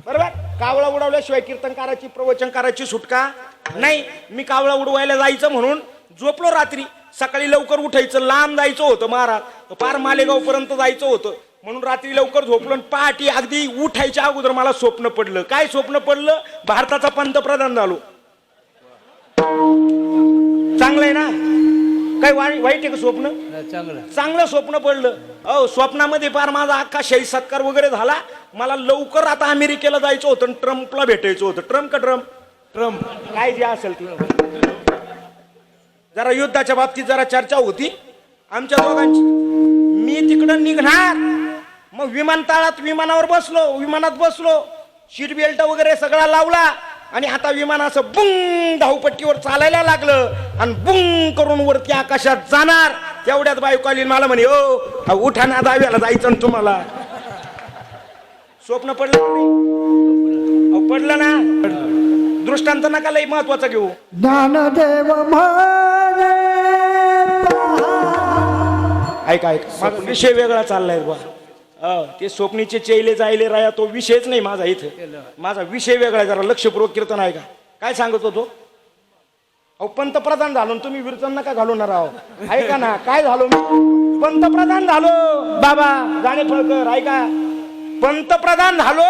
बरोबर कावळा उडवल्याशिवाय कीर्तनकाराची प्रवचनकाराची सुटका नाही मी कावळा उडवायला जायचं म्हणून झोपलो रात्री सकाळी लवकर उठायचं लांब जायचं होतं महाराज पार मालेगाव पर्यंत जायचं होतं म्हणून रात्री लवकर झोपलो आणि पहाटे अगदी उठायच्या अगोदर मला स्वप्न पडलं काय स्वप्न पडलं भारताचा पंतप्रधान झालो चांगलं आहे ना काय वाईट आहे का स्वप्न चांगलं स्वप्न पडलं अहो स्वप्नामध्ये फार माझा अख्खा शाही सत्कार वगैरे झाला मला लवकर आता अमेरिकेला जायचं होतं आणि ट्रम्पला भेटायचं होतं ट्रम्प का ट्रम्प काय जे असेल ती जरा युद्धाच्या बाबतीत जरा चर्चा होती आमच्या दोघांची मी तिकडं निघणार मग विमानावर बसलो विमानात बसलो सीट बेल्ट वगैरे सगळा लावला आणि आता विमान असं बुंग धावपट्टीवर चालायला लागलं आणि बुंग करून वरती आकाशात जाणार तेवढ्यात बायको आली मला म्हणे ओ उठा ना दाव्याला जायचं ना तुम्हाला स्वप्न पडलं नाही पडलं ना दृष्टांत नका लई महत्वाचा घेऊ ज्ञानदेव ऐका विषय वेगळा चाललाय बा ते स्वप्नीचे चेले जायले राया तो विषयच नाही माझा इथं माझा विषय वेगळा जरा लक्षपूर्वक कीर्तन आहे का काय सांगत होतो अहो पंतप्रधान झालो तुम्ही विरचन नका घालवणार आहो ऐका ना काय झालो मी पंतप्रधान झालो बाबा गाणे फळकर ऐका पंतप्रधान झालो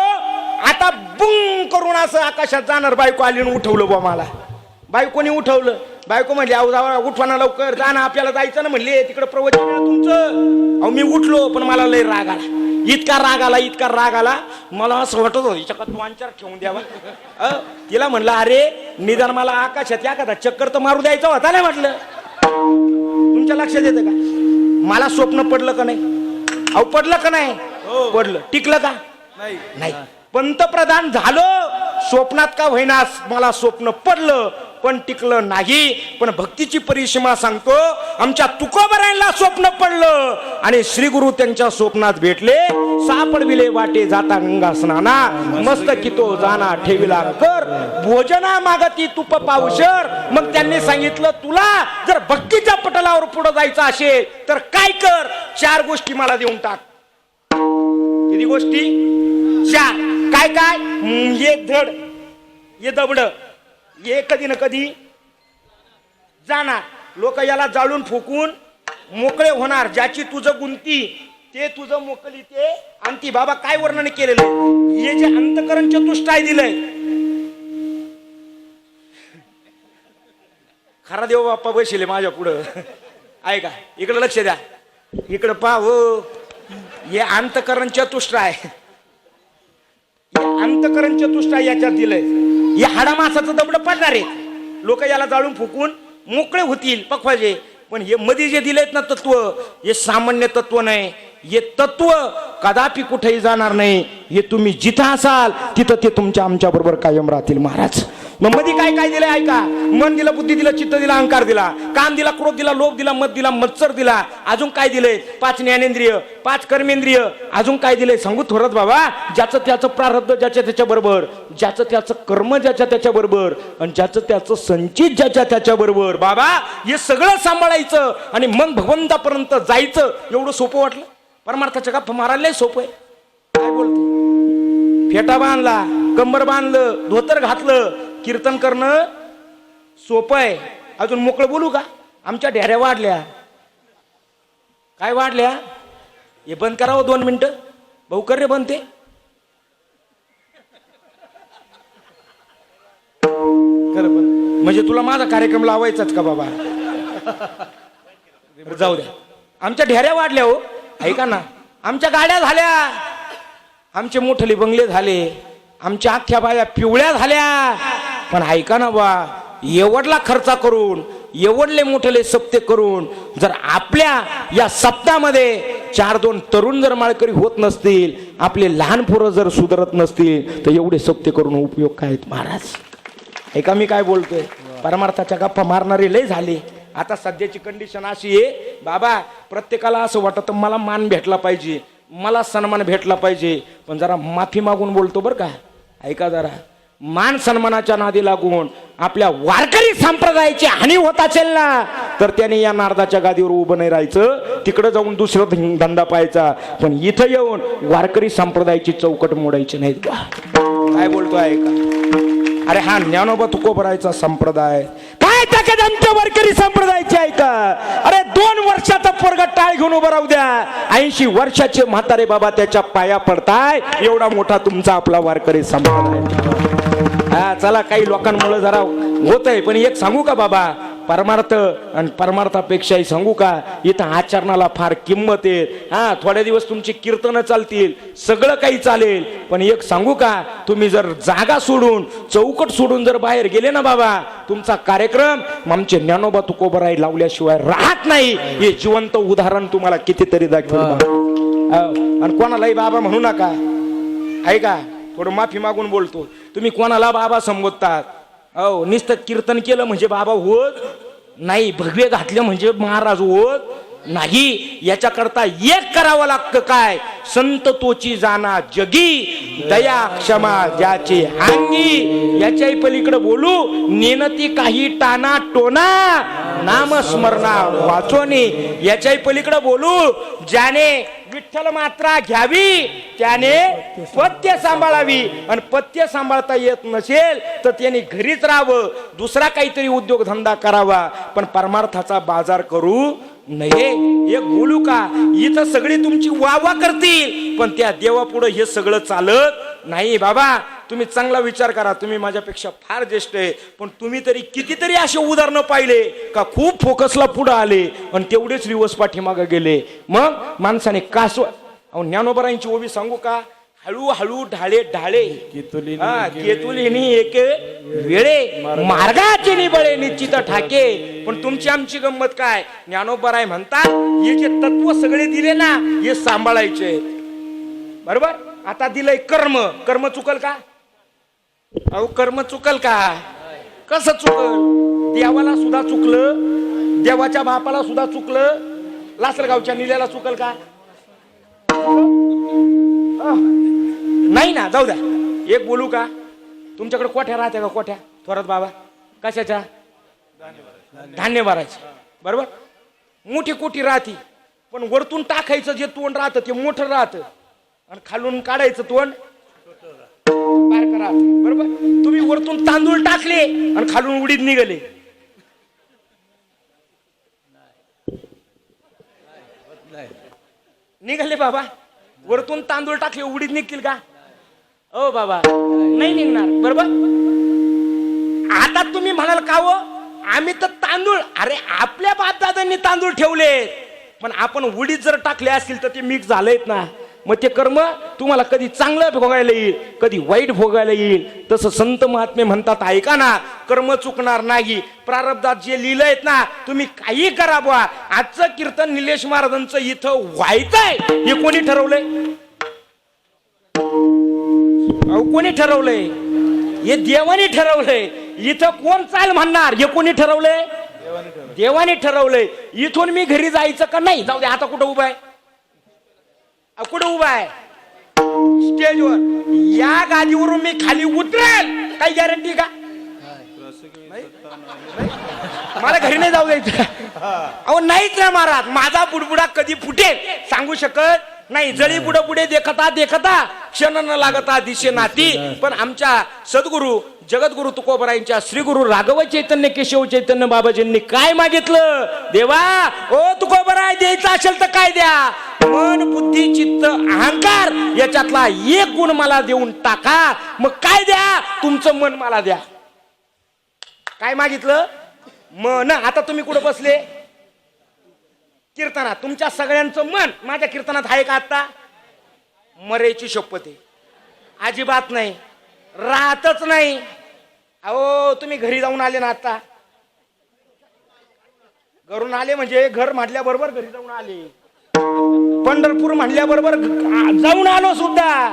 आता बुंग करून असं आकाशात जाणार बायको आली उठवलं बा मला बायकोनी उठवलं बायको म्हणली अहो जावा उठवा ना लवकर जा ना आपल्याला जायचं ना म्हणले तिकडे प्रवचन आहे ना तुमचं अहो मी उठलो पण मला लय राग आला इतका राग आला मला असं वाटत होतं हिच्याकडे 2-4 ठेवून द्यावा तिला म्हणलं अरे निदान मला आकाशात एखादा चक्कर तर मारू द्यायचा होता नाही म्हटलं तुमच्या लक्षात येतं का मला स्वप्न पडलं का नाही अहो पडलं का नाही पडलं टिकलं का नाही पंतप्रधान झालो स्वप्नात का होईनास मला स्वप्न पडलं पण टिकलं नाही पण भक्तीची परिसीमा सांगतो आमच्या तुकोबरांना स्वप्न पडलं आणि श्री गुरु त्यांच्या स्वप्नात भेटले सापडविले वाटे जाता गंगा स्नाना मस्त कितो जाना ठेविला कर भोजना मागती तुप पावशर मग त्यांनी सांगितलं तुला जर भक्तीच्या पटलावर पुढे जायचं असेल तर काय कर 4 गोष्टी मला देऊन टाक किती गोष्टी 4 काय काय ये धड ये दबड ये कधी ना कधी जाणार लोक याला जाळून फुकून मोकळे होणार ज्याची तुझं गुंती ते तुझं मोकली ते अंती बाबा काय वर्णन केलेलं हे जे अंतकरण चतुष्टाय दिलंय खरा देव बाप्पा बसले माझ्या पुढं ऐका इकडे लक्ष द्या इकडे पहा हो हे अंतकरण चतुष्टाय अंतकरण चतुष्टाय याच्यात दिलंय हे हाडा मासाचं दबड पडणार आहे लोक याला जाळून फुकून मोकळे होतील पखवाजे पण हे मध्ये जे दिलेत ना तत्व, हे सामान्य तत्व नाही. हे तत्व कदापि कुठेही जाणार नाही. हे तुम्ही जिथं असाल तिथं ते तुमच्या आमच्या बरोबर कायम राहतील महाराज. मग मध्ये काय काय दिलं ऐका. मन दिलं, बुद्धी दिलं, चित्त दिला, अहंकार दिला, काम दिला, क्रोध दिला, लोभ दिला, मद दिला, मत्सर दिला. अजून काय दिलंय? 5 ज्ञानेंद्रिय, 5 कर्मेंद्रिय. अजून काय दिलंय सांगू थोडंच बाबा. ज्याचं त्याचं प्रारब्ध ज्याच्या त्याच्या बरोबर, ज्याचं त्याचं कर्म ज्याच्या त्याच्या बरोबर, आणि ज्याचं त्याचं संचित ज्याच्या त्याच्या बरोबर. बाबा हे सगळं सांभाळायचं आणि मग भगवंतापर्यंत जायचं. एवढं सोपं वाटलं? परमार्थाच्या गप्पा मारायला सोपं आहे. काय बोलतो? फेटा बांधला, कंबर बांधलं, धोतर घातलं, कीर्तन करणं सोपं आहे. अजून मोकळं बोलू का? आमच्या ढेऱ्या वाढल्या. काय वाढल्या? हे बंद करावं 2 मिनिटं. भाऊ कर रे बंद ते. कर बंद. म्हणजे तुला माझा कार्यक्रम लावायचाच का बाबा? जाऊ द्या. आमच्या ढेऱ्या वाढल्या हो. ऐका ना, आमच्या गाड्या झाल्या, आमचे मोठले बंगले झाले, आमच्या अख्ख्या बाया पिवळ्या झाल्या. पण ऐका ना बा, एवढला खर्च करून, एवढले मोठले सप्ते करून जर आपल्या या सप्तामध्ये 4-2 तरुण जर माळकरी होत नसतील, आपले लहान पोरं जर सुधारत नसतील, तर एवढे सप्ते करून उपयोग काय आहेत महाराज? ऐका मी काय बोलतोय. परमार्थाच्या गप्पा मारणारे लय झाले. आता सध्याची कंडिशन अशी आहे बाबा, प्रत्येकाला असं वाटतं मला मान भेटला पाहिजे, मला सन्मान भेटला पाहिजे. पण जरा माफी मागून बोलतो बरं का. ऐका जरा, मान सन्मानाच्या नादी लागून आपल्या वारकरी संप्रदायाची हानी होत असेल ना, तर त्याने या नारदाच्या गादीवर उभं नाही राहायचं, तिकडे जाऊन दुसरं धंदा पाहायचा. पण इथं येऊन वारकरी संप्रदायाची चौकट मोडायची नाही. काय बोलतो ऐका. अरे हा ज्ञानोबा तुकोबरायचा संप्रदाय काय ताकद आमच्या वारकरी संप्रदायाची ऐका. अरे 2 वर्षाचा पोरगा टाळ घेऊन उभं राहू द्या, 80 वर्षाचे म्हातारे बाबा त्याच्या पाया पडताय. एवढा मोठा तुमचा आपला वारकरी संप्रदाय. हा चला, काही लोकांमुळे जरा होत आहे. पण एक सांगू का बाबा, परमार्थ आणि परमार्थापेक्षाही सांगू का, इथं आचरणाला फार किंमत आहे. हा थोड्या दिवस तुमची कीर्तनं चालतील, सगळं काही चालेल. पण एक सांगू का, तुम्ही जर जागा सोडून, चौकट सोडून जर बाहेर गेले ना बाबा, तुमचा कार्यक्रम आमचे ज्ञानोबा तुकोबराय लावल्याशिवाय राहत नाही. हे जिवंत उदाहरण तुम्हाला कितीतरी दाखवलं. आणि कोणालाही बाबा म्हणू नका. ऐका, थोडं माफी मागून बोलतो. तुम्ही कोणाला बाबा संबोधतात? अहो नुसतं कीर्तन केलं म्हणजे बाबा होत नाही, भगवे घातले म्हणजे महाराज होत नाही. याच्याकरता एक करावं लागतं. काय? संत तोची जाना जगी, दया क्षमा ज्याची अंगी. याच्याही पलीकडे बोलू नेनती काही टाना टोना, नामस्मरणा वाचोनी. याच्याही पलीकडे बोलू ज्याने विठ्ठल मात्रा घ्यावी त्याने पथ्य सांभाळावी. आणि पथ्य सांभाळता येत नसेल तर त्याने घरीच राहावं, दुसरा काहीतरी उद्योगधंदा करावा. पण परमार्थाचा बाजार करू नये. एक बोलू का, इथं सगळी तुमची वाह करतील, पण त्या देवापुढे हे सगळं चालत नाही. बाबा तुम्ही चांगला विचार करा. तुम्ही माझ्यापेक्षा फार ज्येष्ठ आहे, पण तुम्ही तरी कितीतरी असे उदाहरणं पाहिले का खूप फोकसला पुढे आले आणि तेवढेच रिवर्स पाठीमागे गेले. मग माणसाने कासव ज्ञानोबरायांची ओवी सांगू का, हळूहळू ढाळे ढाळे केतुलिनी एक वेळे, मार्गाचे निबळे निश्चित ठाके. पण तुमची आमची गंमत काय, ज्ञानोबराय म्हणतात हे जे तत्व सगळे दिले ना हे सांभाळायचे. बरोबर. आता दिलंय कर्म, कर्म चुकल का? अहो कर्म चुकल का? कसं चुकल? देवाला सुद्धा चुकलं, देवाच्या बापाला सुद्धा चुकलं, लासलगावच्या निल्याला चुकल का? नाही ना. जाऊ द्या. एक बोलू का, तुमच्याकडे कोठ्या राहत्या का? कोठ्या थोरात बाबा कशाच्या? धान्य भरायचं. बरोबर. मोठी कोठी राहती, पण वरतून टाकायचं जे तोंड राहतं ते मोठं राहतं आणि खालून काढायचं तोंड बारकं राहतं. बरोबर. तुम्ही वरतून तांदूळ टाकले आणि खालून उडीद निघाले, निघाले बाबा. वरतून तांदूळ टाकले उडीद निघतील का? ओ बाबा नाही निघणार. बरोबर. आता तुम्ही म्हणाल का हो आम्ही तर तांदूळ, अरे आपल्या बापदादांनी तांदूळ ठेवले, पण आपण उडीद जर टाकले असतील तर ते मिक्स झालेत ना. मग ते कर्म तुम्हाला कधी चांगलं भोगायला येईल, कधी वाईट भोगायला येईल. तसं संत महात्मे म्हणतात, ऐका ना, कर्म चुकणार नाही. प्रारब्धात जे लिहिलंय ना, तुम्ही काही करा बुवा. आजचं कीर्तन निलेश महाराजांचं इथं व्हायचंय हे कोणी ठरवलंय? अहो कोणी ठरवलंय? हे देवाने ठरवलंय. इथं कोण चाल म्हणणार? हे कोणी ठरवलंय? देवाने ठरवलंय. इथून मी घरी जायचं का नाही? जाऊ दे, आता कुठं उभा आहे? कुठं उभा आहे? स्टेजवर. या गादीवरून मी खाली उतरेल, काही गॅरंटी का? मला घरी नाही जाऊ द्यायचं. अहो नाहीच ना महाराज, माझा बुडबुडा कधी फुटेल सांगू शकत नाही. जळी पुढे पुढे देखता देखता क्षण न लागता दिशे नाती. पण आमच्या सद्गुरु जगद्गुरु तुकोबरायांच्या श्री गुरु राघव चैतन्य केशव चैतन्य बाबाजींनी काय मागितलं? देवा ओ तुकोबराय, द्यायचं असेल तर काय द्या? मन बुद्धी चित्त अहंकार याच्यातला एक गुण मला देऊन टाका. मग काय द्या? तुमचं मन मला द्या. काय मागितलं? मन. आता तुम्ही कुठं बसले? कीर्तनात. तुमच्या सगळ्यांचं मन माझ्या कीर्तनात आहे का? आता मरेची शपथ आहे, अजिबात नाही, राहतच नाही. अहो तुम्ही घरी जाऊन आले ना, आता घरून आले म्हणजे घर म्हटल्याबरोबर घरी जाऊन आले. पंढरपूर म्हटल्याबरोबर जाऊन आलो सुद्धा.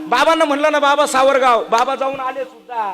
बाबांना म्हणलं ना, बाबा सावरगाव, बाबा जाऊन आले सुद्धा.